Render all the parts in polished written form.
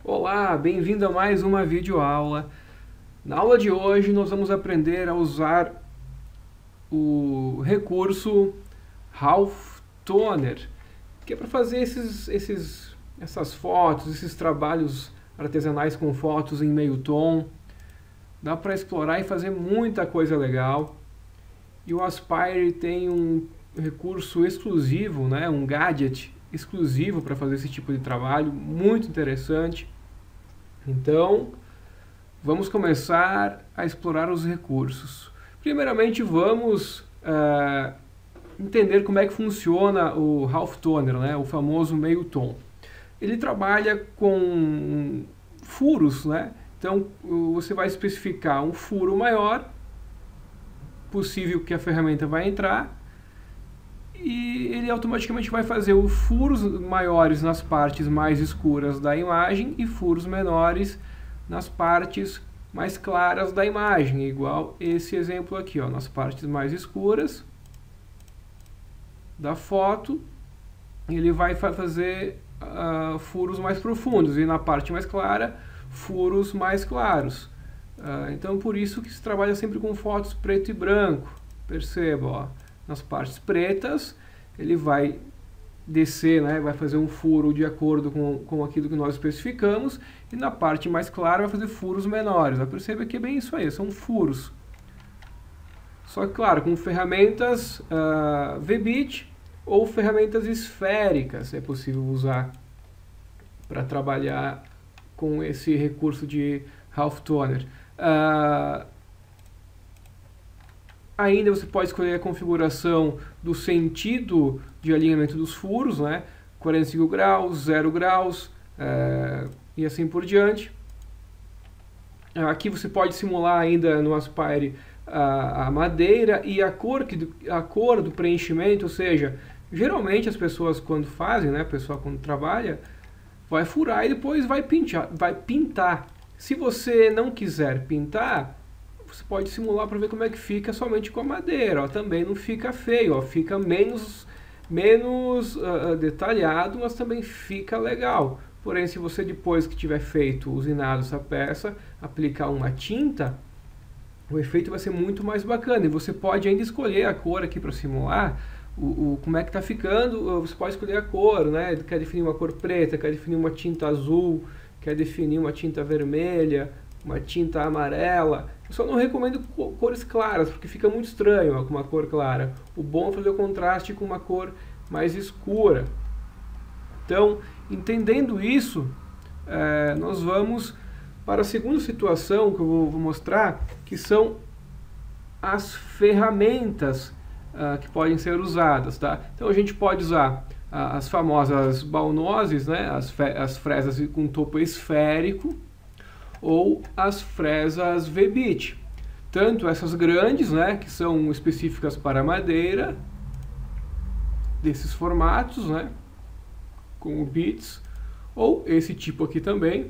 Olá, bem-vindo a mais uma videoaula. Na aula de hoje nós vamos aprender a usar o recurso Halftoner, que é para fazer essas fotos, esses trabalhos artesanais com fotos em meio tom. Dá para explorar e fazer muita coisa legal. E o Aspire tem um recurso exclusivo, né, um gadget exclusivo para fazer esse tipo de trabalho, muito interessante. Então, vamos começar a explorar os recursos. Primeiramente, vamos entender como é que funciona o Halftoner, né, o famoso meio tom. Ele trabalha com furos, né? Então, você vai especificar um furo maior, possível que a ferramenta vai entrar, e ele automaticamente vai fazer os furos maiores nas partes mais escuras da imagem e furos menores nas partes mais claras da imagem, igual esse exemplo aqui, ó, nas partes mais escuras da foto, ele vai fazer furos mais profundos, e na parte mais clara, furos mais claros. Então, por isso que se trabalha sempre com fotos preto e branco. Perceba, ó, nas partes pretas, ele vai descer, né, vai fazer um furo de acordo com aquilo que nós especificamos, e na parte mais clara vai fazer furos menores. Perceba que é bem isso aí, são furos. Só que, claro, com ferramentas VBit ou ferramentas esféricas é possível usar para trabalhar com esse recurso de Halftoner. Ainda você pode escolher a configuração do sentido de alinhamento dos furos, né? 45 graus, 0 graus e assim por diante. Aqui você pode simular ainda no Aspire a madeira e a cor do preenchimento, ou seja, geralmente as pessoas quando fazem, né, a pessoa quando trabalha, vai furar e depois vai pintar. Se você não quiser pintar, você pode simular para ver como é que fica somente com a madeira. Ó, também não fica feio, ó, fica menos detalhado, mas também fica legal. Porém, se você depois que tiver feito, usinado essa peça, aplicar uma tinta, o efeito vai ser muito mais bacana. E você pode ainda escolher a cor aqui para simular como é que está ficando. Você pode escolher a cor, né? Quer definir uma cor preta, quer definir uma tinta azul, quer definir uma tinta vermelha, uma tinta amarela. Eu só não recomendo cores claras, porque fica muito estranho, ó, com uma cor clara. O bom é fazer o contraste com uma cor mais escura. Então, entendendo isso, nós vamos para a segunda situação que eu vou mostrar, que são as ferramentas que podem ser usadas, tá? Então a gente pode usar as famosas Baunosis, né? As fresas com topo esférico, ou as fresas VBit. Tanto essas grandes, né, que são específicas para madeira, desses formatos, né, com bits, ou esse tipo aqui também,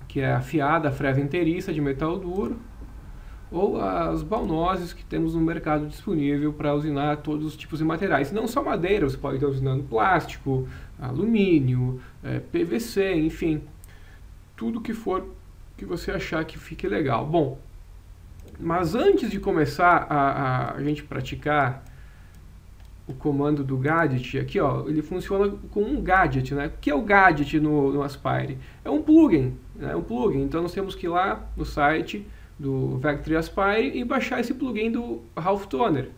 que é afiada, a fresa inteiriça de metal duro, ou as Baunoses que temos no mercado disponível para usinar todos os tipos de materiais. Não só madeira, você pode estar usinando plástico, alumínio, PVC, enfim, tudo que for que você achar que fique legal. Bom, mas antes de começar a gente praticar o comando do gadget, aqui ó, ele funciona com um gadget, né? O que é o gadget no Aspire? É um plugin, né? Então nós temos que ir lá no site do Vectri Aspire e baixar esse plugin do Halftoner.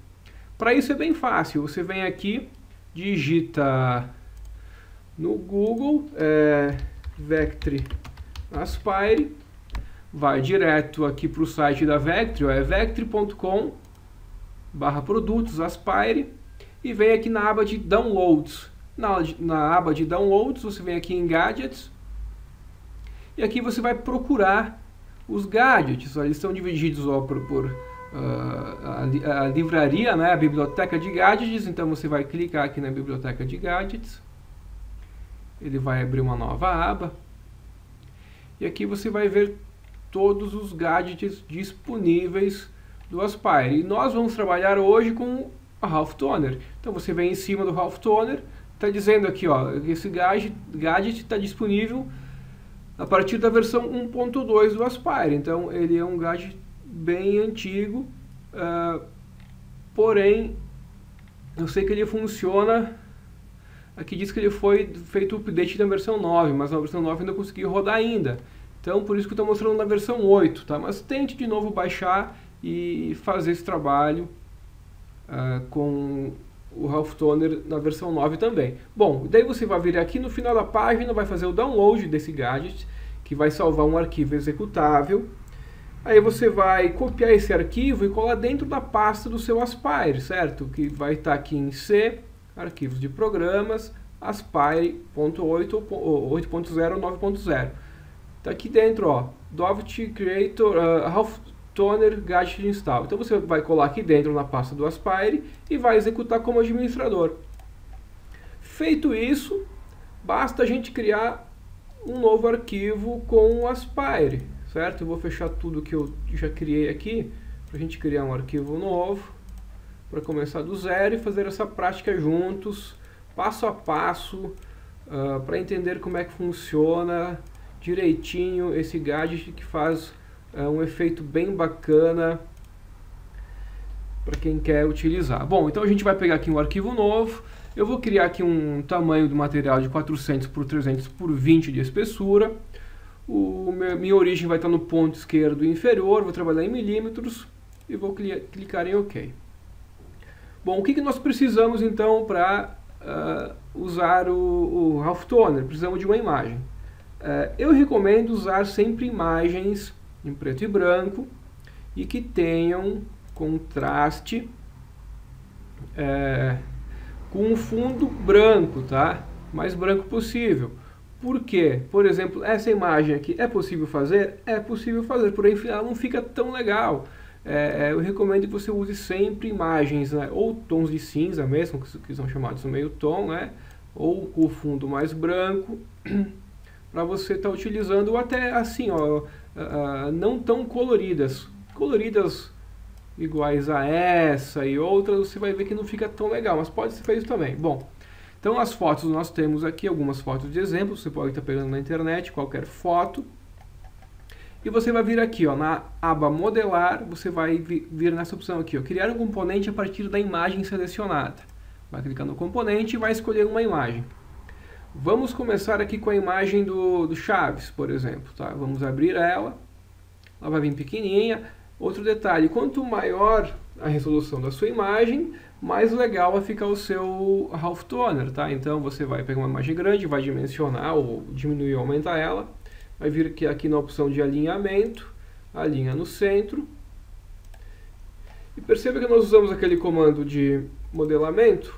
Para isso é bem fácil, você vem aqui, digita no Google Vectri Aspire, vai direto aqui para o site da Vectri, é vectri.com/produtos Aspire, e vem aqui na aba de Downloads. Na aba de Downloads, você vem aqui em Gadgets, e aqui você vai procurar os gadgets. Eles estão divididos por a livraria, né, a biblioteca de gadgets. Então você vai clicar aqui na biblioteca de gadgets, ele vai abrir uma nova aba, e aqui você vai ver todos os gadgets disponíveis do Aspire. E nós vamos trabalhar hoje com a Halftoner. Então você vem em cima do Halftoner, está dizendo aqui, ó, esse gadget está disponível a partir da versão 1.2 do Aspire. Então ele é um gadget bem antigo, porém eu sei que ele funciona. Aqui diz que ele foi feito o update na versão 9, mas na versão 9 eu não consegui rodar ainda. Então por isso que eu estou mostrando na versão 8, tá? Mas tente de novo baixar e fazer esse trabalho com o Ralph Toner na versão 9 também. Bom, daí você vai vir aqui no final da página, vai fazer o download desse gadget, que vai salvar um arquivo executável. Aí você vai copiar esse arquivo e colar dentro da pasta do seu Aspire, certo? Que vai estar aqui em C, arquivos de programas, Aspire.8, 8.0, 9.0. Está aqui dentro, ó, Dovt Creator, Ralph Toner Gadget Install. Então você vai colar aqui dentro na pasta do Aspire e vai executar como administrador. Feito isso, basta a gente criar um novo arquivo com o Aspire, certo? Eu vou fechar tudo que eu já criei aqui, para a gente criar um arquivo novo, para começar do zero e fazer essa prática juntos, passo a passo, para entender como é que funciona direitinho esse gadget que faz um efeito bem bacana para quem quer utilizar. Bom, então a gente vai pegar aqui um arquivo novo. Eu vou criar aqui um tamanho do material de 400 por 300 por 20 de espessura. Minha origem vai estar no ponto esquerdo inferior, vou trabalhar em milímetros e vou clicar em OK. Bom, o que nós precisamos então para usar o Ralph Toner? Precisamos de uma imagem. Eu recomendo usar sempre imagens em preto e branco e que tenham contraste com um fundo branco, tá? Mais branco possível. Por quê? Por exemplo, essa imagem aqui é possível fazer? É possível fazer, porém ela não fica tão legal. Eu recomendo que você use sempre imagens, né, ou tons de cinza mesmo, que são chamados de meio tom, né, ou com o fundo mais branco, para você estar utilizando, ou até assim, ó, não tão coloridas. Coloridas iguais a essa e outras, você vai ver que não fica tão legal, mas pode ser feito também. Bom, então as fotos nós temos aqui, algumas fotos de exemplo, você pode estar pegando na internet, qualquer foto. E você vai vir aqui, ó, na aba modelar, você vai vir nessa opção aqui, ó, criar um componente a partir da imagem selecionada. Vai clicar no componente e vai escolher uma imagem. Vamos começar aqui com a imagem do Chaves, por exemplo, tá? Vamos abrir ela, ela vai vir pequenininha. Outro detalhe, quanto maior a resolução da sua imagem, mais legal vai ficar o seu Ralph Toner, tá? Então você vai pegar uma imagem grande, vai dimensionar ou diminuir ou aumentar ela. Vai vir aqui na opção de alinhamento, alinha no centro. E perceba que nós usamos aquele comando de modelamento,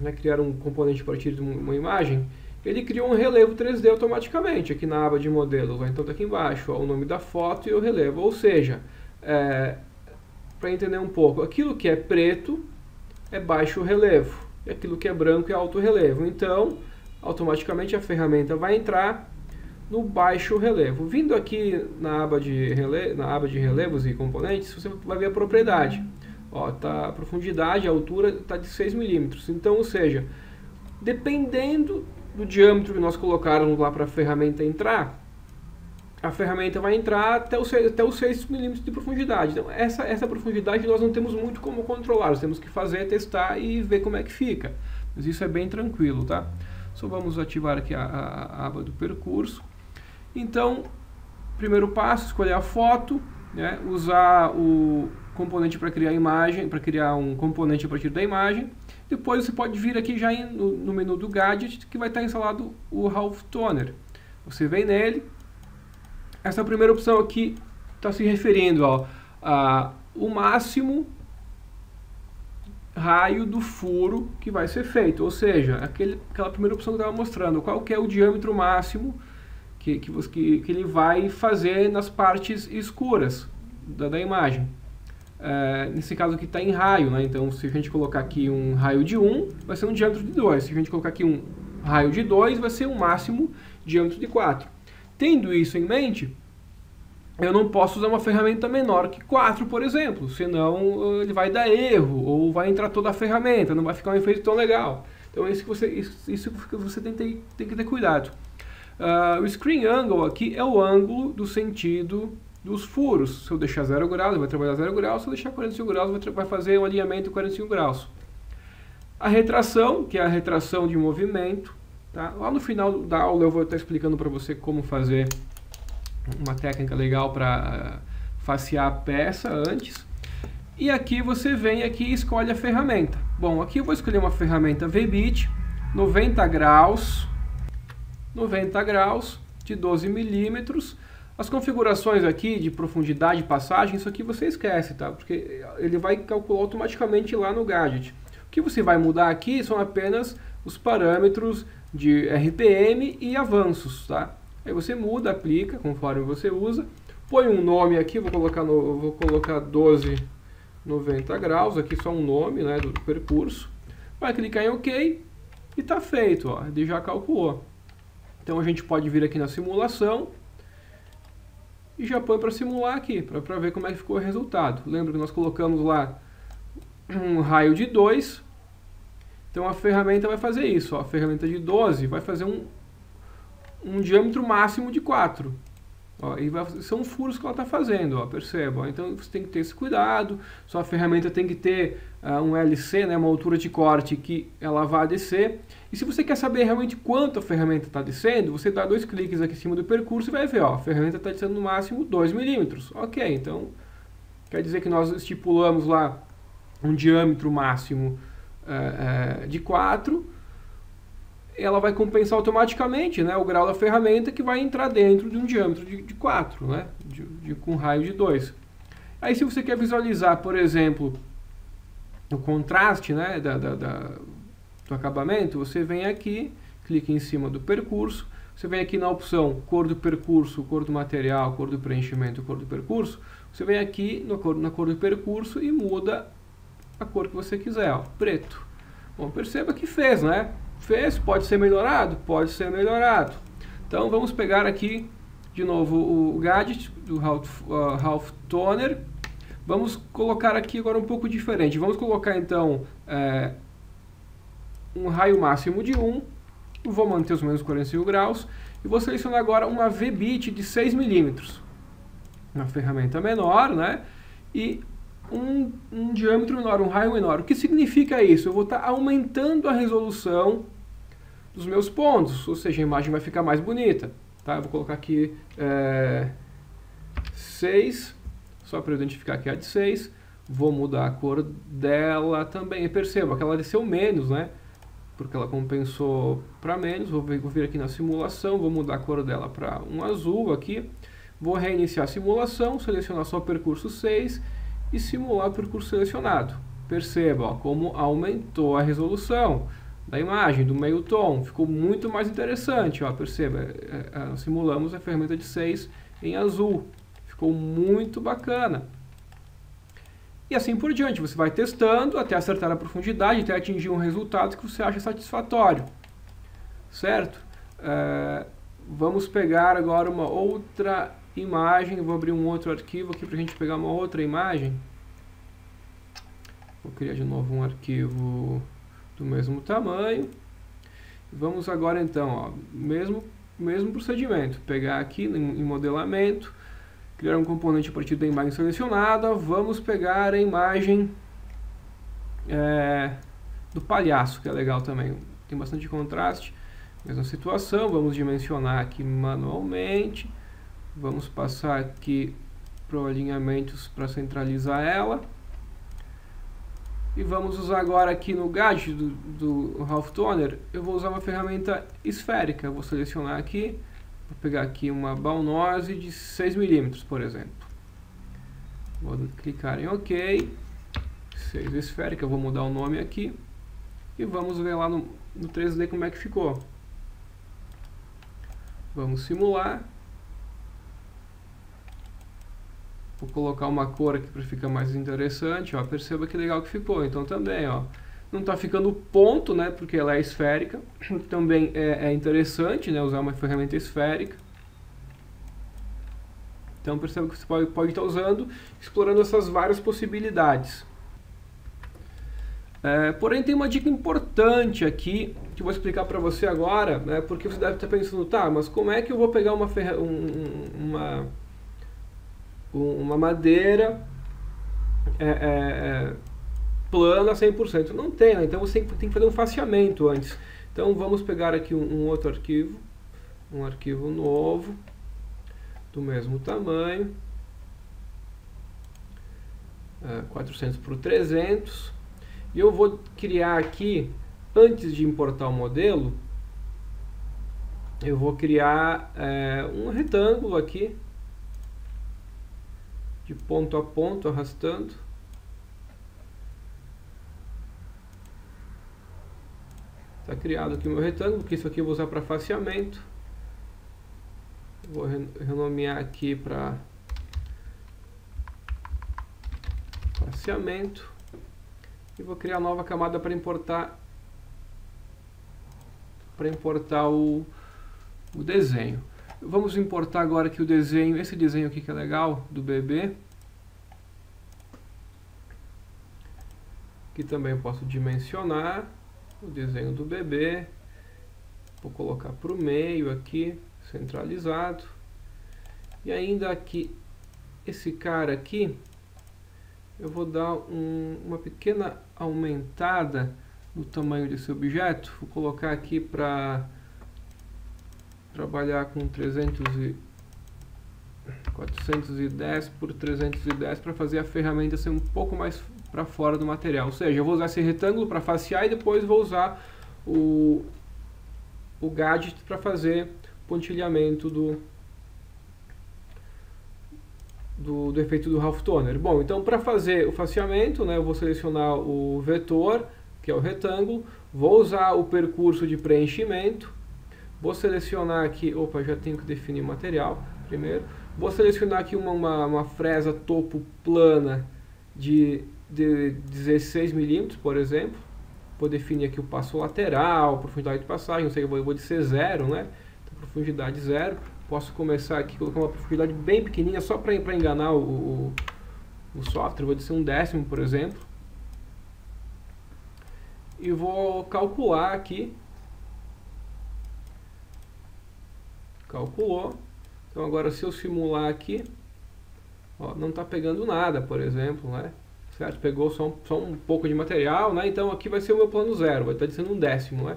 né, criar um componente a partir de uma imagem. Ele criou um relevo 3D automaticamente, aqui na aba de modelos. Então está aqui embaixo, ó, o nome da foto e o relevo. Ou seja, para entender um pouco, aquilo que é preto é baixo relevo, e aquilo que é branco é alto relevo. Então, automaticamente a ferramenta vai entrar no baixo relevo. Vindo aqui na aba de relevos e componentes, você vai ver a propriedade. Ó, tá, a profundidade, a altura está de 6 milímetros. Então, ou seja, dependendo do diâmetro que nós colocarmos lá para a ferramenta entrar, a ferramenta vai entrar até os 6 milímetros de profundidade. Então, essa profundidade nós não temos muito como controlar. Nós temos que fazer, testar e ver como é que fica. Mas isso é bem tranquilo, tá? Só vamos ativar aqui a aba do percurso. Então, primeiro passo, escolher a foto, né, usar o componente para criar a imagem, para criar um componente a partir da imagem. Depois você pode vir aqui já no menu do Gadget, que vai estar instalado o Ralph Toner. Você vem nele. Essa primeira opção aqui está se referindo ao o máximo raio do furo que vai ser feito. Ou seja, aquela primeira opção que eu estava mostrando, qual que é o diâmetro máximo que ele vai fazer nas partes escuras da imagem. Nesse caso aqui está em raio, né? Então se a gente colocar aqui um raio de 1, vai ser um diâmetro de 2. Se a gente colocar aqui um raio de 2, vai ser um máximo diâmetro de 4. Tendo isso em mente, eu não posso usar uma ferramenta menor que 4, por exemplo, senão ele vai dar erro, ou vai entrar toda a ferramenta, não vai ficar um efeito tão legal. Então isso que você tem que ter cuidado. O screen angle aqui é o ângulo do sentido dos furos. Se eu deixar 0 graus, ele vai trabalhar 0 graus. Se eu deixar 45 graus, vai fazer um alinhamento 45 graus. A retração, que é a retração de movimento. Tá? Lá no final da aula eu vou estar explicando para você como fazer uma técnica legal para facear a peça antes. E aqui você vem aqui e escolhe a ferramenta. Bom, aqui eu vou escolher uma ferramenta V-Bit, 90 graus de 12 milímetros. As configurações aqui de profundidade, passagem, isso aqui você esquece, tá? Porque ele vai calcular automaticamente lá no gadget. O que você vai mudar aqui são apenas os parâmetros de RPM e avanços, tá? Aí você muda, aplica conforme você usa. Põe um nome aqui, vou colocar 1290 graus, aqui só um nome, né, do percurso. Vai clicar em OK e está feito, ó, ele já calculou. Então a gente pode vir aqui na simulação e já põe para simular aqui, para ver como é que ficou o resultado. Lembra que nós colocamos lá um raio de 2, então a ferramenta vai fazer isso, ó, a ferramenta de 12 vai fazer um diâmetro máximo de 4. Ó, e são furos que ela está fazendo, ó, perceba. Ó, então você tem que ter esse cuidado, sua ferramenta tem que ter um LC, né, uma altura de corte que ela vá descer. E se você quer saber realmente quanto a ferramenta está descendo, você dá 2 cliques aqui em cima do percurso e vai ver, ó, a ferramenta está descendo no máximo 2 milímetros. Ok, então quer dizer que nós estipulamos lá um diâmetro máximo de 4, ela vai compensar automaticamente, né, o grau da ferramenta que vai entrar dentro de um diâmetro de 4, né, com raio de 2. Aí se você quer visualizar, por exemplo, o contraste, né, do acabamento, você vem aqui, clica em cima do percurso, você vem aqui na opção cor do percurso, cor do material, cor do preenchimento, cor do percurso, você vem aqui na cor do percurso e muda a cor que você quiser, ó, preto. Bom, perceba que fez, né? Fez, pode ser melhorado? Pode ser melhorado. Então vamos pegar aqui de novo o gadget do Half Toner. Vamos colocar aqui agora um pouco diferente. Vamos colocar então um raio máximo de 1. Vou manter os menos 45 graus. E vou selecionar agora uma V-Bit de 6 milímetros. Uma ferramenta menor, né? E um diâmetro menor, um raio menor. O que significa isso? Eu vou estar aumentando a resolução dos meus pontos, ou seja, a imagem vai ficar mais bonita. Tá? Eu vou colocar aqui 6, só para identificar que é a de 6. Vou mudar a cor dela também. E perceba que ela desceu menos, né? Porque ela compensou para menos. Vou vir aqui na simulação, vou mudar a cor dela para um azul aqui. Vou reiniciar a simulação, selecionar só o percurso 6 e simular o percurso selecionado. Perceba, ó, como aumentou a resolução da imagem, do meio tom. Ficou muito mais interessante, ó, perceba. Simulamos a ferramenta de 6 em azul. Ficou muito bacana. E assim por diante, você vai testando até acertar a profundidade, até atingir um resultado que você acha satisfatório. Certo? Vamos pegar agora uma outra imagem. Vou abrir um outro arquivo aqui para a gente pegar uma outra imagem. Vou criar de novo um arquivo do mesmo tamanho. Vamos agora então, ó, mesmo procedimento. Pegar aqui em modelamento, criar um componente a partir da imagem selecionada. Vamos pegar a imagem do palhaço, que é legal também. Tem bastante contraste. Mesma situação, vamos dimensionar aqui manualmente. Vamos passar aqui para alinhamentos para centralizar ela. E vamos usar agora aqui no gadget do Half Toner, eu vou usar uma ferramenta esférica. Eu vou selecionar aqui, vou pegar aqui uma Baunose de 6 milímetros, por exemplo. Vou clicar em OK. 6 esférica, eu vou mudar o nome aqui. E vamos ver lá no 3D como é que ficou. Vamos simular. Vou colocar uma cor aqui para ficar mais interessante, ó. Perceba que legal que ficou. Então também, ó, não está ficando ponto, né, porque ela é esférica. Também é interessante, né, usar uma ferramenta esférica. Então perceba que você pode estar usando, explorando essas várias possibilidades. Porém tem uma dica importante aqui que eu vou explicar para você agora, né, porque você deve estar pensando, tá, mas como é que eu vou pegar uma madeira plana 100%? Não tem, né? Então você tem que fazer um faseamento antes. Então vamos pegar aqui um outro arquivo, um arquivo novo, do mesmo tamanho, 400 por 300, e eu vou criar aqui, antes de importar o modelo, eu vou criar um retângulo aqui, de ponto a ponto, arrastando. Está criado aqui o meu retângulo, que isso aqui eu vou usar para faseamento. Vou renomear aqui para faseamento. E vou criar nova camada para importar o desenho. Vamos importar agora aqui o desenho, esse desenho aqui que é legal, do bebê. Aqui também eu posso dimensionar o desenho do bebê. Vou colocar para o meio aqui, centralizado. E ainda aqui, esse cara aqui, eu vou dar uma pequena aumentada no tamanho desse objeto. Vou colocar aqui para trabalhar com 410 por 310 para fazer a ferramenta ser um pouco mais para fora do material. Ou seja, eu vou usar esse retângulo para facear e depois vou usar o gadget para fazer pontilhamento do efeito do Half Toner. Bom, então para fazer o faceamento, né, eu vou selecionar o vetor, que é o retângulo, vou usar o percurso de preenchimento, vou selecionar aqui, opa, já tenho que definir o material primeiro, vou selecionar aqui uma fresa topo plana de 16 milímetros, por exemplo, vou definir aqui o passo lateral, profundidade de passagem, não sei, eu vou de ser 0, né, então, profundidade 0. Posso começar aqui, colocar uma profundidade bem pequenininha, só para enganar o software, vou dizer 1/10, por exemplo. E vou calcular aqui. Calculou. Então agora se eu simular aqui, ó, não está pegando nada, por exemplo, né? Certo? Pegou só um pouco de material, né? Então aqui vai ser o meu plano 0, vai estar dizendo 1/10, né?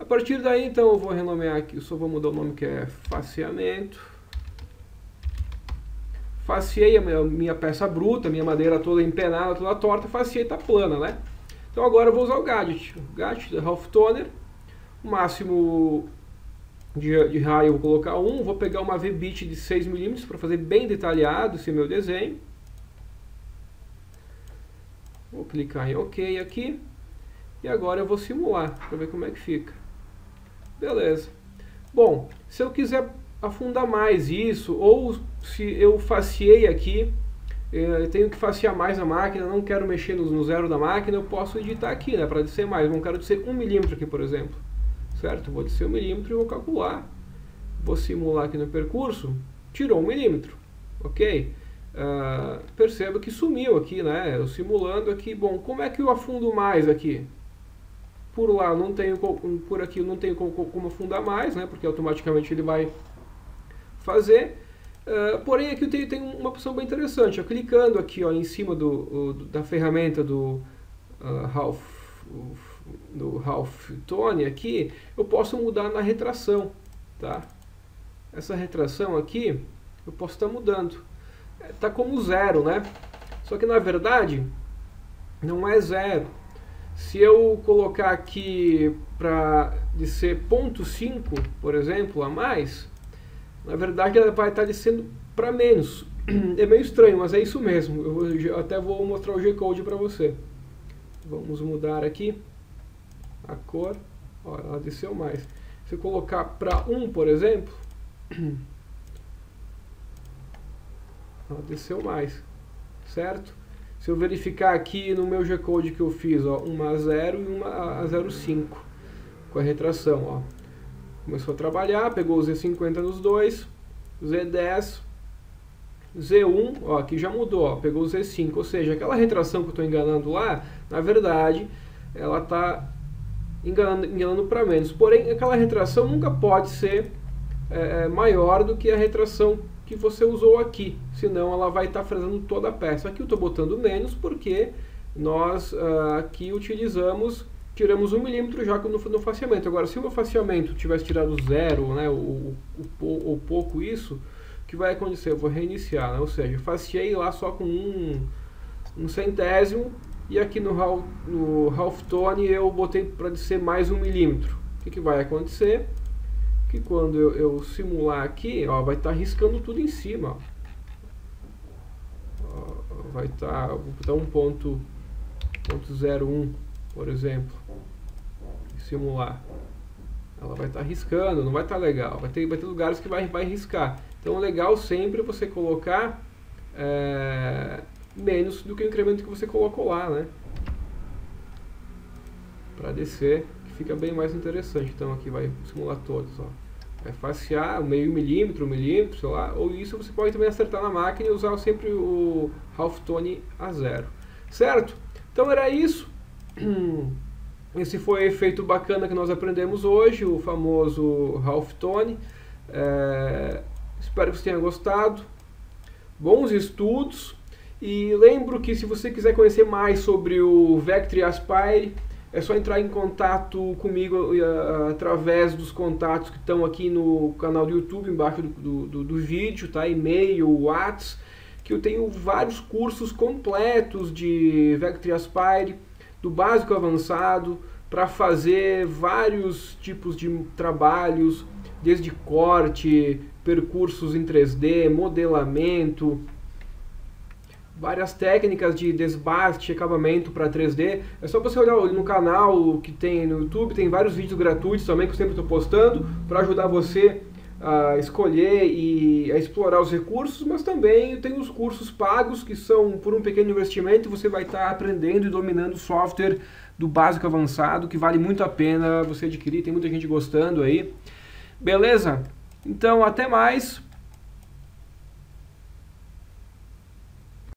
A partir daí, então, eu vou renomear aqui, eu só vou mudar o nome, que é faceamento. Faceei a minha peça bruta, minha madeira toda empenada, toda torta, faceei, está plana, né? Então agora eu vou usar o gadget. O gadget da Half Toner. O máximo de raio eu vou colocar 1. Vou pegar uma V-bit de 6 mm para fazer bem detalhado esse meu desenho. Vou clicar em OK aqui. E agora eu vou simular, para ver como é que fica. Beleza. Bom, se eu quiser afundar mais isso, ou se eu faceei aqui, eu tenho que facear mais a máquina, não quero mexer no zero da máquina, eu posso editar aqui, né, para descer mais. Não quero descer 1 milímetro aqui, por exemplo. Certo? Vou descer 1 milímetro e vou calcular. Vou simular aqui no percurso, tirou 1 milímetro. Ok? Perceba que sumiu aqui, né? Eu simulando aqui. Bom, como é que eu afundo mais aqui? Por lá não tenho, por aqui não tenho como afundar mais, né? Porque automaticamente ele vai fazer. Porém aqui eu tenho uma opção bem interessante. Clicando aqui, ó, em cima da ferramenta do Half Toner aqui, eu posso mudar na retração, tá? Essa retração aqui eu posso estar mudando. Tá como 0, né? Só que na verdade não é 0. Se eu colocar aqui de ser 0,5, por exemplo, a mais, na verdade ela vai estar descendo para menos. É meio estranho, mas é isso mesmo. Eu até vou mostrar o G-Code para você. Vamos mudar aqui a cor. Ó, ela desceu mais. Se eu colocar para 1, por exemplo, ela desceu mais, certo? Se eu verificar aqui no meu G-Code que eu fiz, ó, uma a 0 e uma a 0,5 com a retração, ó. Começou a trabalhar, pegou o Z50 nos dois, Z10, Z1, ó, aqui já mudou, ó, pegou o Z5, ou seja, aquela retração que eu estou enganando lá, na verdade, ela está enganando para menos. Porém, aquela retração nunca pode ser maior do que a retração que você usou aqui, senão ela vai estar fazendo toda a peça. Aqui eu estou botando menos porque nós aqui tiramos 1 milímetro já no faceamento. Agora, se o meu faceamento tivesse tirado 0, né, ou pouco isso, o que vai acontecer? Eu vou reiniciar, né? Ou seja, eu faceei lá só com um centésimo, e aqui no halftone eu botei para ser mais 1 milímetro. O que vai acontecer? Que quando eu simular aqui, ó, vai estar riscando tudo em cima. Ó, vai estar 1.01, por exemplo, simular. Ela vai estar riscando, não vai estar legal. Vai ter lugares que vai riscar. Então é legal sempre você colocar menos do que o incremento que você colocou lá, né? Para descer, que fica bem mais interessante. Então aqui vai simular todos, ó. Vai facear meio milímetro, 1 milímetro, sei lá. Ou isso você pode também acertar na máquina e usar sempre o halftone a 0. Certo? Então era isso. Esse foi o efeito bacana que nós aprendemos hoje, o famoso halftone. Espero que você tenha gostado. Bons estudos. E lembro que se você quiser conhecer mais sobre o Vectri Aspire, é só entrar em contato comigo através dos contatos que estão aqui no canal do YouTube, embaixo do vídeo, tá? E-mail, WhatsApp, que eu tenho vários cursos completos de Vectri Aspire, do básico ao avançado, para fazer vários tipos de trabalhos, desde corte, percursos em 3D, modelamento, várias técnicas de desbaste, acabamento para 3D. É só você olhar no canal que tem no YouTube, tem vários vídeos gratuitos também que eu sempre estou postando para ajudar você a escolher e a explorar os recursos, mas também tem os cursos pagos que são por um pequeno investimento, você vai estar aprendendo e dominando o software do básico avançado, que vale muito a pena você adquirir, tem muita gente gostando aí. Beleza? Então até mais.